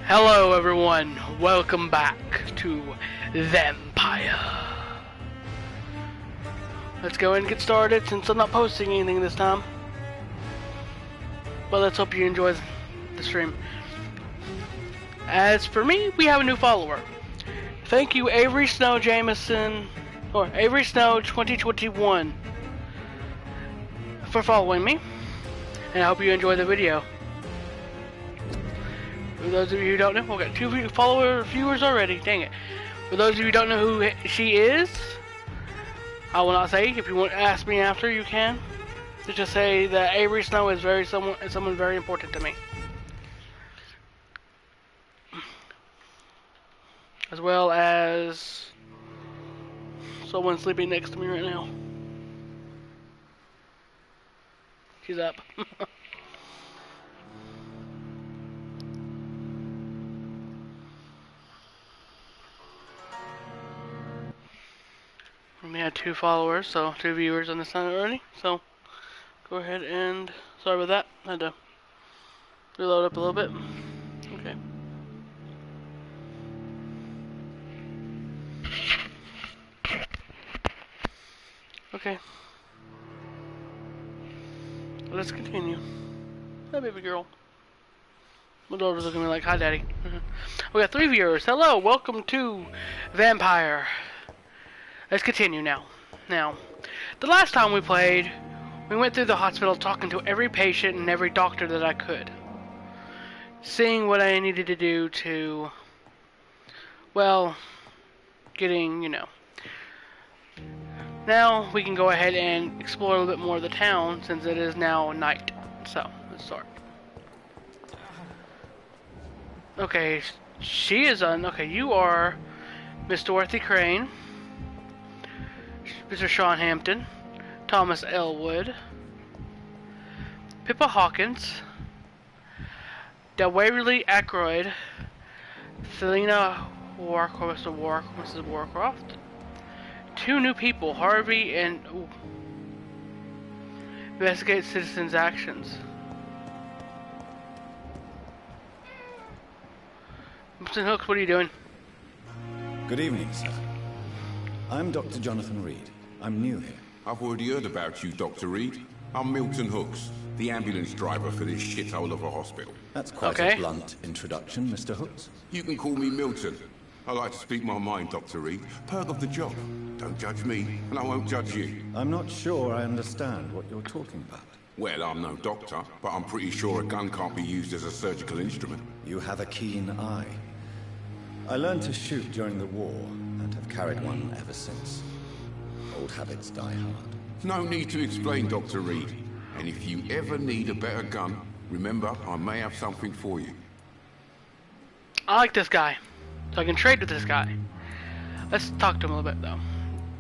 Hello everyone, welcome back to Vampyr. Let's go ahead and get started since I'm not posting anything this time. But let's hope you enjoy the stream. As for me, we have a new follower. Thank you Avery Snow Jameson, or Avery Snow 2021 for following me. And I hope you enjoy the video. For those of you who don't know, we've got 2 viewers already, dang it. For those of you who don't know who she is, I will not say. If you want to ask me after, you can. Just say that Avery Snow is someone very important to me. As well as someone sleeping next to me right now. She's up. We had 2 followers, so 2 viewers on this side already. So go ahead and sorry about that. I had to reload up a little bit. Okay. Okay. Let's continue. Hi, baby girl. My daughter's looking at me like, hi, daddy. We got 3 viewers. Hello, welcome to Vampyr. Let's continue now. Now, the last time we played, we went through the hospital talking to every patient and every doctor that I could. Seeing what I needed to do to, well, getting, you know. Now, we can go ahead and explore a little bit more of the town since it is now night. So, let's start. Okay, she is on, okay, you are Miss Dorothy Crane. Mr. Sean Hampton, Thomas Elwood, Pippa Hawkins, Waverly Ackroyd, Selena Warcroft, Mrs. Warcroft, 2 new people, Harvey and investigate citizens' actions. Mr. Hooks, what are you doing? Good evening, sir. I'm Dr. Jonathan Reed. I'm new here. I've already heard about you, Dr. Reed. I'm Milton Hooks, the ambulance driver for this shithole of a hospital. That's quite a blunt introduction, Mr. Hooks. You can call me Milton. I like to speak my mind, Dr. Reed. Perk of the job. Don't judge me, and I won't judge you. I'm not sure I understand what you're talking about. Well, I'm no doctor, but I'm pretty sure a gun can't be used as a surgical instrument. You have a keen eye. I learned to shoot during the war, and have carried one ever since. Old habits die hard. No need to explain, Dr. Reed. And if you ever need a better gun, remember, I may have something for you. I like this guy, so I can trade with this guy. Let's talk to him a little bit, though.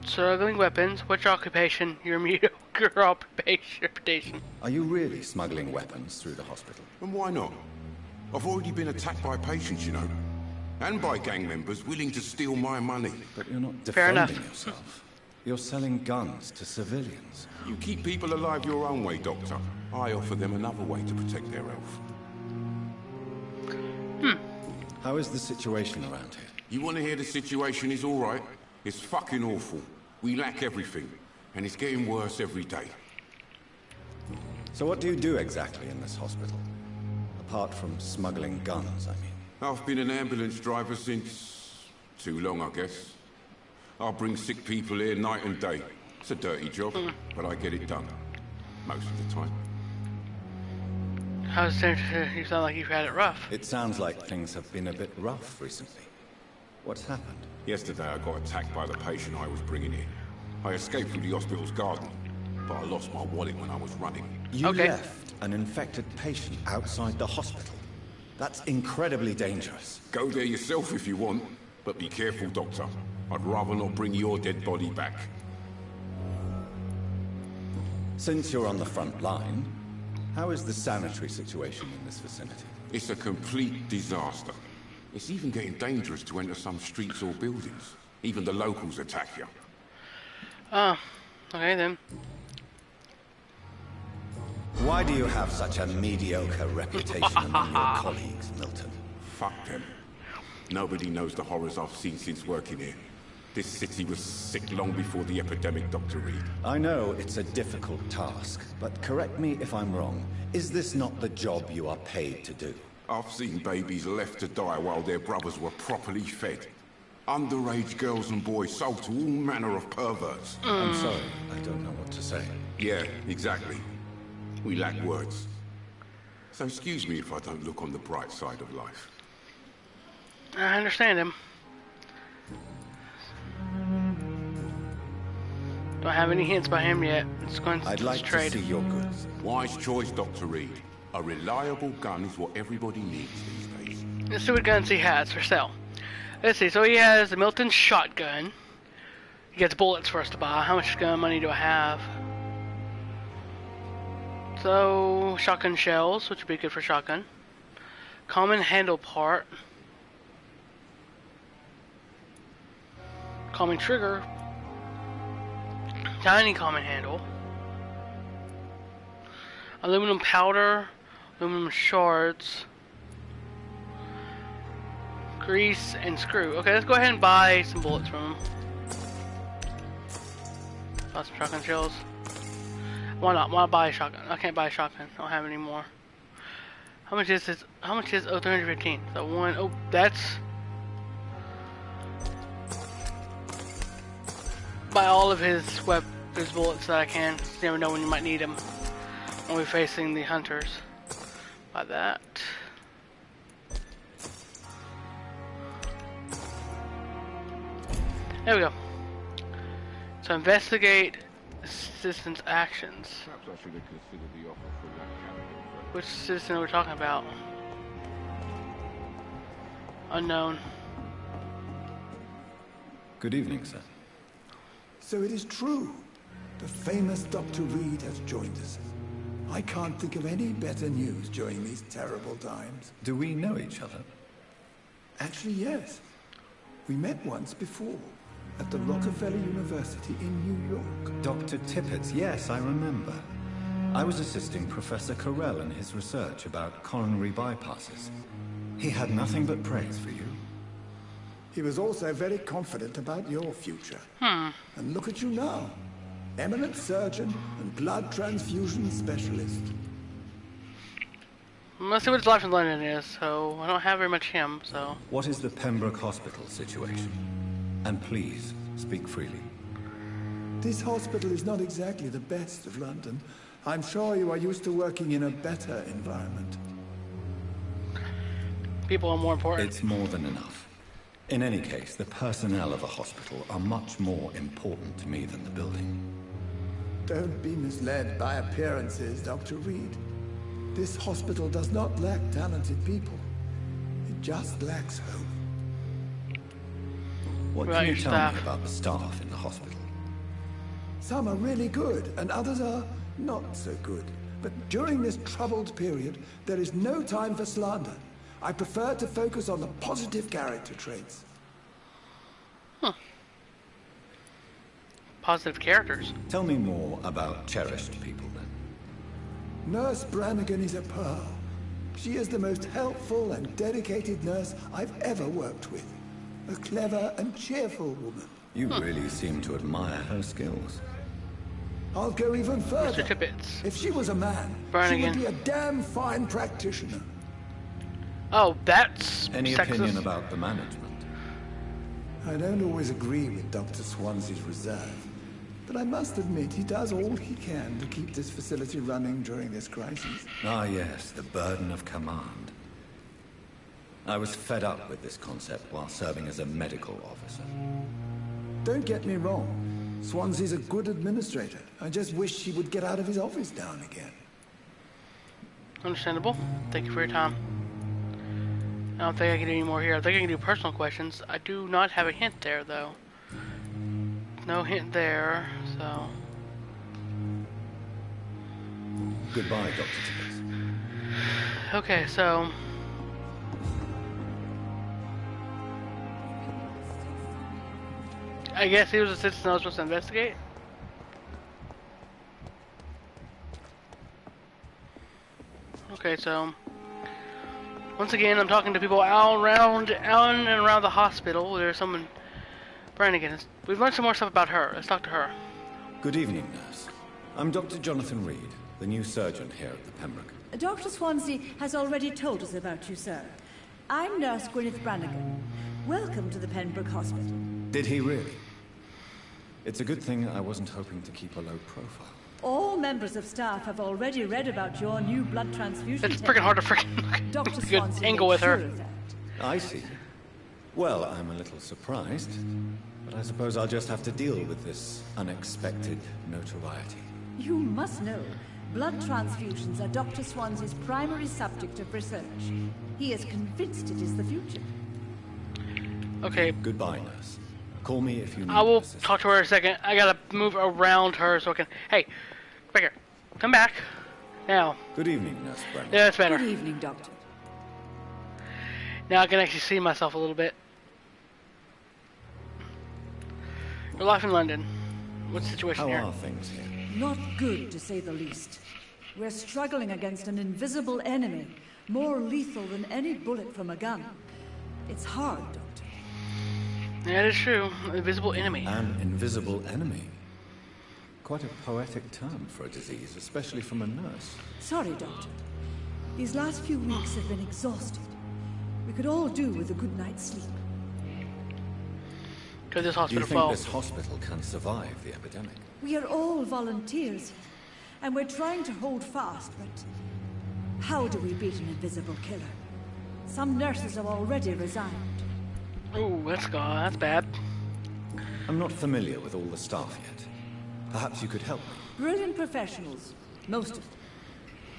Struggling weapons, what's your occupation, your mediocre reputation? Are you really smuggling weapons through the hospital? And why not? I've already been attacked by patients, you know. And by gang members willing to steal my money. But you're not defending yourself. You're selling guns to civilians. You keep people alive your own way, Doctor. I offer them another way to protect their health. How is the situation around here? You want to hear the situation is all right? It's fucking awful. We lack everything. And it's getting worse every day. So what do you do exactly in this hospital? Apart from smuggling guns, I mean. I've been an ambulance driver since... too long, I guess. I'll bring sick people here night and day. It's a dirty job, but I get it done. Most of the time. How's it? You sound like you've had it rough. It sounds like things have been a bit rough recently. What's happened? Yesterday I got attacked by the patient I was bringing in. I escaped through the hospital's garden, but I lost my wallet when I was running. You left an infected patient outside the hospital? That's incredibly dangerous. Go there yourself if you want, but be careful, Doctor. I'd rather not bring your dead body back. Since you're on the front line, how is the sanitary situation in this vicinity? It's a complete disaster. It's even getting dangerous to enter some streets or buildings. Even the locals attack you. Oh, okay then. Why do you have such a mediocre reputation among your colleagues, Milton? Fuck them. Nobody knows the horrors I've seen since working here. This city was sick long before the epidemic, Dr. Reed. I know it's a difficult task, but correct me if I'm wrong. Is this not the job you are paid to do? I've seen babies left to die while their brothers were properly fed. Underage girls and boys sold to all manner of perverts. I'm sorry, I don't know what to say. Yeah, exactly. We lack words. So excuse me if I don't look on the bright side of life. I understand him. Don't have any hints by him yet. It's going to I'd like to trade. see your goods. Wise choice, Dr. Reed. A reliable gun is what everybody needs these days. Let's see what guns he has for sale. Let's see. So he has the Milton shotgun. He gets bullets for us to buy. How much gun money do I have? So shotgun shells, which would be good for shotgun. Common handle part. Common trigger. Tiny common handle. Aluminum powder. Aluminum shards. Grease and screw. Okay, let's go ahead and buy some bullets from him. Buy some shotgun shells. Why not? Why buy a shotgun? I can't buy a shotgun. I don't have any more. How much is this? How much is 315? So one. Oh, that's. Buy all of his his bullets that I can. You never know when you might need them when we're facing the hunters. Buy that. There we go. So investigate assistance actions. Perhaps I should have considered the offer from that candidate first. Which citizen are we talking about? Unknown. Good evening, sir. So it is true. The famous Dr. Reed has joined us. I can't think of any better news during these terrible times. Do we know each other? Actually, yes. We met once before, at the Rockefeller University in New York. Dr. Tippett, yes, I remember. I was assisting Professor Carell in his research about coronary bypasses. He had nothing but praise for you. He was also very confident about your future. And look at you now. Eminent surgeon and blood transfusion specialist. Let's see what his life in London is. So I don't have very much him. So What is the Pembroke Hospital situation? And please, speak freely. This hospital is not exactly the best of London. I'm sure you are used to working in a better environment. people are more important. It's more than enough. In any case, the personnel of a hospital are much more important to me than the building. Don't be misled by appearances, Dr. Reed. This hospital does not lack talented people. It just lacks hope. What Right, can you your tell staff. me about the staff in the hospital? Some are really good, and others are not so good. But during this troubled period, there is no time for slander. I prefer to focus on the positive character traits. Positive characters. Tell me more about cherished people, then. Nurse Brannigan is a pearl. She is the most helpful and dedicated nurse I've ever worked with. A clever and cheerful woman. You really seem to admire her skills. I'll go even further. Mr. Tippett. If she was a man, Brannigan. she would be a damn fine practitioner. Oh, that's Any sexist. opinion about the management? I don't always agree with Dr. Swansea's reserve, but I must admit he does all he can to keep this facility running during this crisis. Ah, yes, the burden of command. I was fed up with this concept while serving as a medical officer. Don't get me wrong. Swansea's a good administrator. I just wish he would get out of his office now and again. Understandable. Thank you for your time. I don't think I can do any more here. I think I can do personal questions. I do not have a hint there, though. No hint there, so... Goodbye, Dr. Tippett. Okay, so... I guess he was a citizen I was supposed to investigate? Okay, so... Once again, I'm talking to people out and around the hospital. There's someone. Brannigan. We've learned some more stuff about her. Let's talk to her. Good evening, nurse. I'm Dr. Jonathan Reed, the new surgeon here at the Pembroke. Dr. Swansea has already told us about you, sir. I'm Nurse Gwyneth Brannigan. Welcome to the Pembroke Hospital. Did he really? It's a good thing I wasn't hoping to keep a low profile. All members of staff have already read about your new blood transfusion. It's freaking hard to freaking Dr. good Swansea angle with her. sure of that. I see. Well, I'm a little surprised, but I suppose I'll just have to deal with this unexpected notoriety. You must know, blood transfusions are Dr. Swansea's primary subject of research. He is convinced it is the future. Okay. Goodbye, nurse. Call me if you need I will assistance. talk to her in a second. I gotta move around her so I can. Hey, back here. Come back. Now. Good evening, Nurse Brandon. Yeah, that's better. Good evening, Doctor. Now I can actually see myself a little bit. Your life in London. What's the situation How here? are things here? Not good, to say the least. We're struggling against an invisible enemy, more lethal than any bullet from a gun. It's hard, Doctor. Yeah, it is true. Invisible enemy. An invisible enemy. Quite a poetic term for a disease, especially from a nurse. Sorry, Doctor. These last few weeks have been exhausted. We could all do with a good night's sleep. Could this Do you hospital think fall? this hospital can survive the epidemic? We are all volunteers here, and we're trying to hold fast, but how do we beat an invisible killer? Some nurses have already resigned. Ooh, that's bad. I'm not familiar with all the staff yet. Perhaps you could help me. Brilliant professionals, most of them.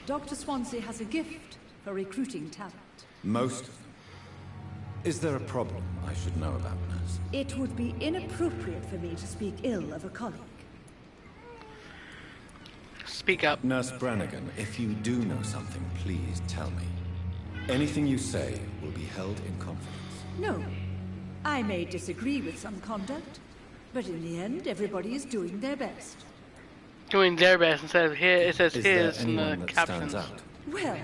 Dr. Swansea has a gift for recruiting talent. Most of them. Is there a problem I should know about, nurse? It would be inappropriate for me to speak ill of a colleague. Speak up. Nurse Brannigan, if you do know something, please tell me. Anything you say will be held in confidence. No, I may disagree with some conduct, but in the end, everybody is doing their best. Doing their best instead of his. It says Is there his in the anyone that captions. stands out? Well,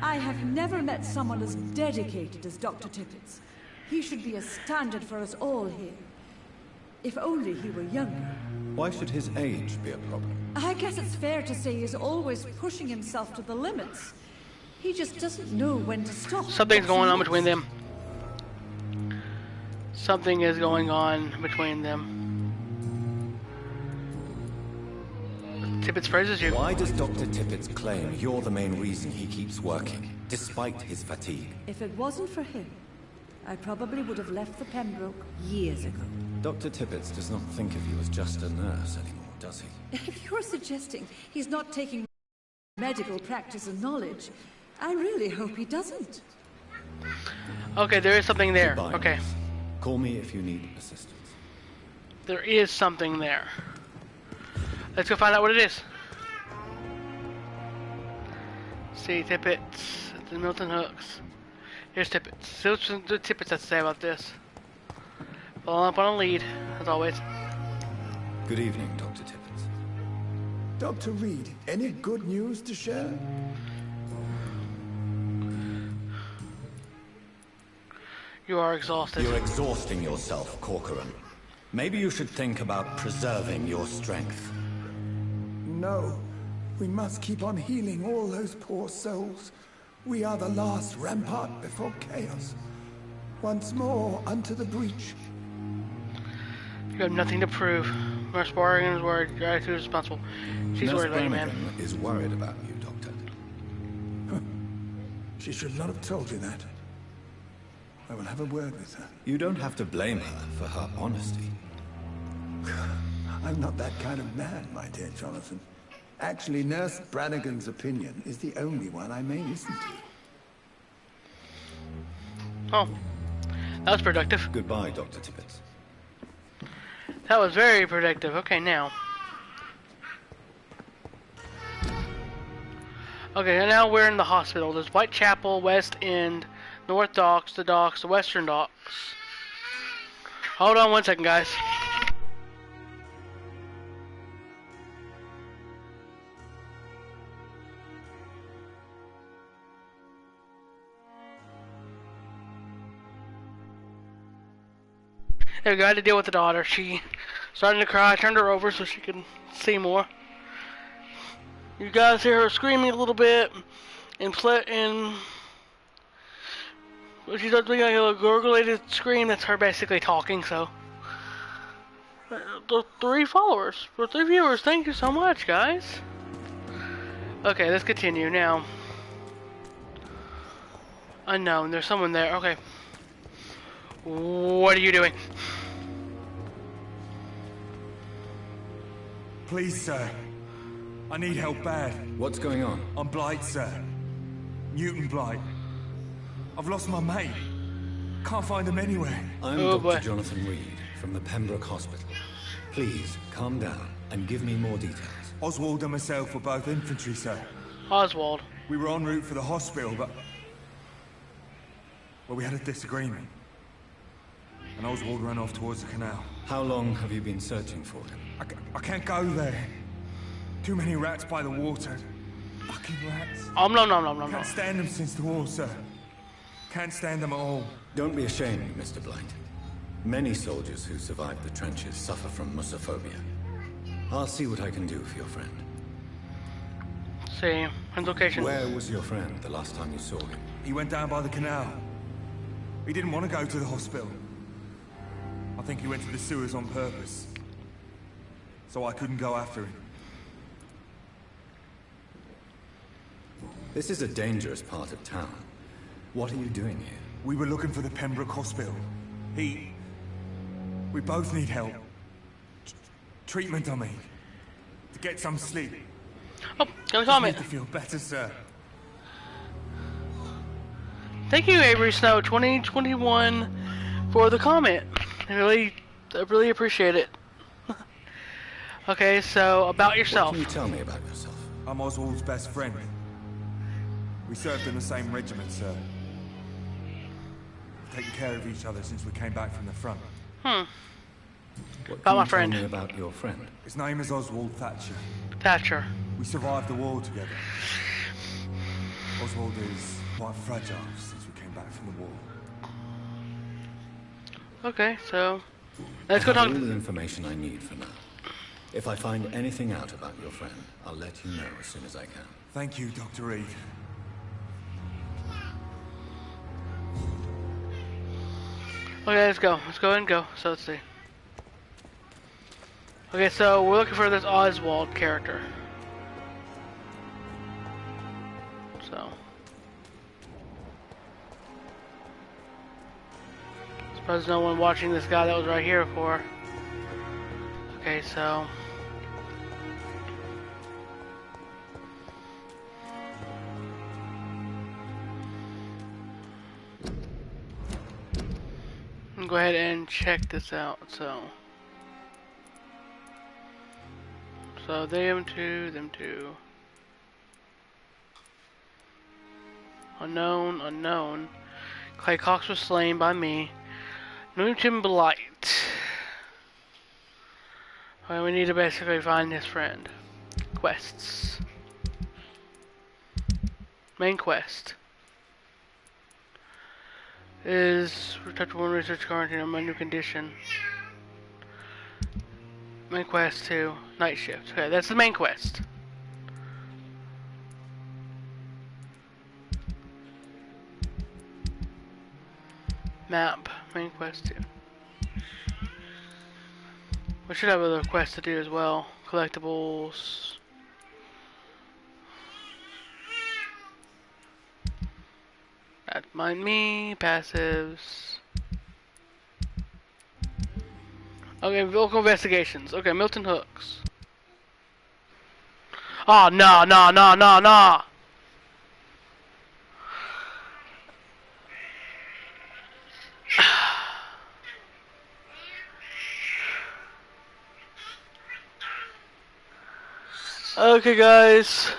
I have never met someone as dedicated as Dr. Tippett. He should be a standard for us all here. If only he were younger. Why should his age be a problem? I guess it's fair to say he's always pushing himself to the limits. He just doesn't know when to stop. Something's going on between them. Something is going on between them. Tippett praises you. Why does Dr. Tippett claim you're the main reason he keeps working, despite his fatigue? If it wasn't for him, I probably would have left the Pembroke years ago. Dr. Tippett does not think of you as just a nurse anymore, does he? If you're suggesting he's not taking medical practice and knowledge, I really hope he doesn't. Okay, there is something there. Goodbye, Okay. nurse. Call me if you need assistance. There is something there. Let's go find out what it is. See, Tippett. The Milton Hooks. Here's Tippett. See what the Tippett has to say about this. Following up on a lead, as always. Good evening, Dr. Tippett. Dr. Reed, any good news to share? You are exhausted. You're exhausting yourself, Corcoran. Maybe you should think about preserving your strength. No. We must keep on healing all those poor souls. We are the last rampart before chaos. Once more, unto the breach. You have nothing to prove. Nurse Bargain's word, gratitude is responsible. She's Nurse worried about you, Brannigan man. is worried about you, Doctor. She should not have told you that. I will have a word with her. You don't have to blame her for her honesty. I'm not that kind of man, my dear Jonathan. Actually, Nurse Brannigan's opinion is the only one I may listen to. Oh, that was productive. Goodbye, Dr. Tippett. That was very productive. Okay, now. Okay, now we're in the hospital. There's Whitechapel, West End, North Docks, the Western Docks. Hold on one second, guys. There we go. I had to deal with the daughter. She started to cry. I turned her over so she could see more. You guys hear her screaming a little bit, and she starts doing like a little gurgulated scream. That's her basically talking. So, the 3 followers for 3 viewers. Thank you so much, guys. Okay, let's continue now. Unknown. There's someone there. Okay. What are you doing? Please, sir. I need help bad. What's going on? I'm Blight, sir. Newton Blight. I've lost my mate. Can't find him anywhere. I'm Oh, Dr. boy. Jonathan Reed from the Pembroke Hospital. Please, calm down and give me more details. Oswald and myself were both infantry, sir. Oswald. We were en route for the hospital, but... well, we had a disagreement. And Oswald ran off towards the canal. How long have you been searching for him? I can't go there. Too many rats by the water. Fucking rats. No. Can't stand them since the war, sir. Can't stand them at all. Don't be ashamed, Mr. Blight. Many soldiers who survived the trenches suffer from musophobia. I'll see what I can do for your friend. See, his location. Where was your friend the last time you saw him? He went down by the canal. He didn't want to go to the hospital. I think he went to the sewers on purpose. So I couldn't go after him. This is a dangerous part of town. What are you doing here? We were looking for the Pembroke Hospital. We both need help. Treatment, I mean. To get some sleep. Oh, got a Just comment. need to feel better, sir. Thank you, Avery Snow 2021, for the comment. I really appreciate it. Okay, so about What yourself. can you tell me about yourself? I'm Oswald's best friend. We served in the same regiment, sir. We've taken care of each other since we came back from the front. What About can my you friend. tell me about your friend? His name is Oswald Thatcher. Thatcher. We survived the war together. Oswald is quite fragile since we came back from the war. Okay, so let's go I have talk. all the information I need for now. If I find anything out about your friend, I'll let you know as soon as I can. Thank you, Dr. Reed. Okay, let's go. Let's go ahead and go. So let's see. Okay, so we're looking for this Oswald character. So. Suppose no one watching this guy that was right here for. Okay, so. Go ahead and check this out. So them two. Unknown. Clay Cox was slain by me. Newton Blight. Alright, we need to basically find his friend. Quests. Main quest is protect one research quarantine on my new condition. Main quest 2, night shift. Okay, that's the main quest. Map, main quest 2. We should have other quests to do as well. Collectibles. Mind me, passives. Okay, vehicle investigations. Okay, Milton Hooks. Oh, no. Okay, guys.